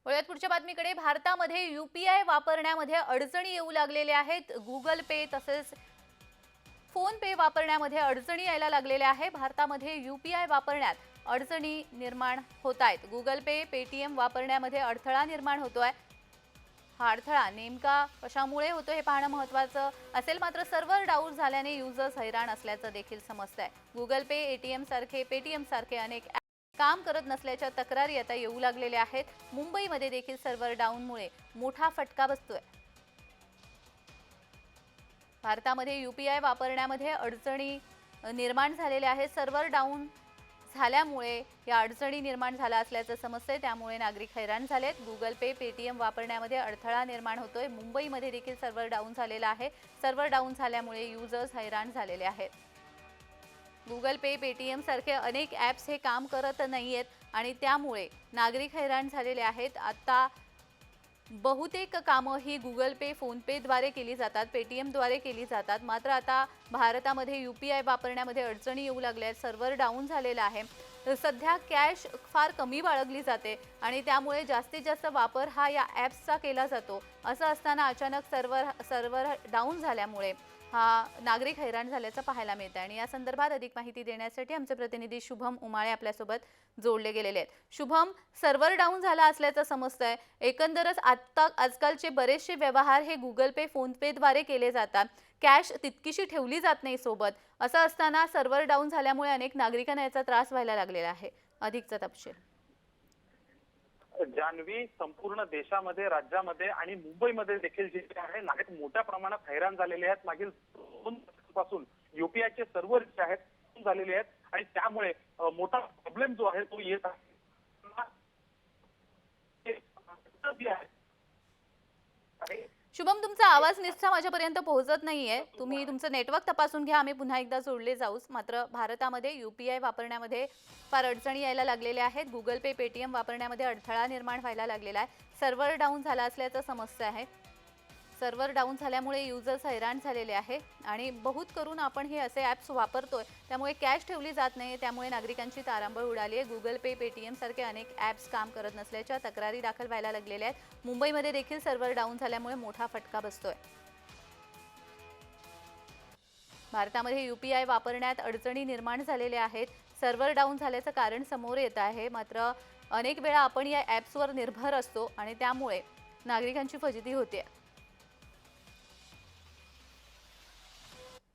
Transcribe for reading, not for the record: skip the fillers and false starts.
वळूयात पुढच्या बातमीकडे। भारतामध्ये यूपीआय वापरण्यामध्ये अडचणी येऊ लागलेल्या आहेत। गुगल पे तसेच फोन पे वापरण्यामध्ये अडचणी यायला लागलेल्या आहे। भारतामध्ये यूपीआय वापरण्यात अडचणी निर्माण होत आहेत। गुगल पे, पेटीएम वापरण्यामध्ये अडथळा निर्माण होतोय। हा अडथळा नेमका कशामुळे होतो हे पाहणं महत्त्वाचं असेल। मात्र सर्व्हर डाऊन झाल्याने युजर्स हैराण असल्याचं देखील समजतंय। गुगल पे, पेटीएम सारखे अनेक काम करत नसल्याच्या तक्रारी आता येऊ लागलेल्या आहेत। मुंबईमध्ये देखील सर्व्हर डाऊनमुळे मोठा फटका बसतोय। भारतामध्ये यूपीआय वापरण्यामध्ये अडचणी निर्माण झालेल्या आहेत। सर्व्हर डाऊन झाल्यामुळे या अडचणी निर्माण झाला असल्याचं समजतंय, त्यामुळे नागरिक हैराण झालेत। गुगल पे, पेटीएम वापरण्यामध्ये अडथळा निर्माण होतोय। मुंबईमध्ये देखील सर्व्हर डाऊन झालेला आहे। सर्व्हर डाऊन झाल्यामुळे युजर्स हैराण झालेले आहेत। गुगल पे, पेटीएम सारखे अनेक ॲप्स हे काम करत नाहीयेत आणि त्यामुळे नागरिक हैराण झालेले आहेत। आता बहुतेक कामं ही गुगल पे, फोन पे द्वारे केली जातात, पेटीएम द्वारे केली जातात। मात्र आता भारतामध्ये यूपीआय वापरण्यामध्ये अडचणी येऊ लागल्या आहेत। सर्व्हर डाऊन झालेला आहे। सध्या कॅश फार कमी बाळगली जाते आणि त्यामुळे जास्तीत जास्त वापर हा या ॲप्सचा केला जातो। असं असताना अचानक सर्व्हर डाऊन झाल्यामुळे हा नागरिक हैराण झाल्याचं पाहायला मिळतं आणि या संदर्भात अधिक माहिती देण्यासाठी आमचे प्रतिनिधी शुभम उमाळे आपल्यासोबत जोडले गेलेले आहेत। शुभम, सर्व्हर डाऊन झाला असल्याचं समजतंय। एकंदरच आजकालचे बरेचसे व्यवहार हे गुगल पे, फोन पे द्वारे केले जातात। कॅश तितकीशी ठेवली जात नाही सोबत। असं असताना सर्व्हर डाऊन झाल्यामुळे अनेक नागरिकांना याचा त्रास व्हायला लागलेला आहे। अधिकचा तपशील। जान्हवी, संपूर्ण देशामध्ये, राज्यामध्ये आणि मुंबईमध्ये देखील जे आहे नागरिक मोठ्या प्रमाणात हैराण झालेले आहेत। मागील 2 वर्षांपासून यूपीआयचे सर्व्हर जे आहेत झालेले आहेत आणि त्यामुळे मोठा प्रॉब्लेम जो आहे तो येत आहे। शुभम, तुमचा आवाज निश्चित माझ्यापर्यंत पोहोचत नाहीये। तुम्ही तुमचं नेटवर्क तपासून घ्या, आम्ही पुन्हा एकदा जोडले जाऊच। मात्र भारतामध्ये यूपीआय वापरण्यामध्ये फार अडचणी यायला लागलेल्या आहेत। गुगल पे, पेटीएम वापरण्यामध्ये अडथळा निर्माण व्हायला लागलेला आहे। सर्व्हर डाऊन झाला असल्याचं समजतं आहे। सर्व्हर डाऊन झाल्यामुळे युजर्स हैराण झालेले आहे आणि बहुत करून आपण हे असे ॲप्स वापरतोय, त्यामुळे कॅश ठेवली जात नाही। त्यामुळे नागरिकांची तारांबळ उडाली आहे। गुगल पे, पेटीएम सारखे अनेक ॲप्स काम करत नसल्याच्या तक्रारी दाखल व्हायला लागलेल्या आहेत। मुंबईमध्ये देखील सर्व्हर डाऊन झाल्यामुळे मोठा फटका बसतोय। भारतामध्ये यूपीआय वापरण्यात अडचणी निर्माण झालेल्या आहेत। सर्व्हर डाऊन झाल्याचं कारण समोर येत आहे। मात्र अनेक वेळा आपण या ॲप्सवर निर्भर असतो आणि त्यामुळे नागरिकांची फजिती होते।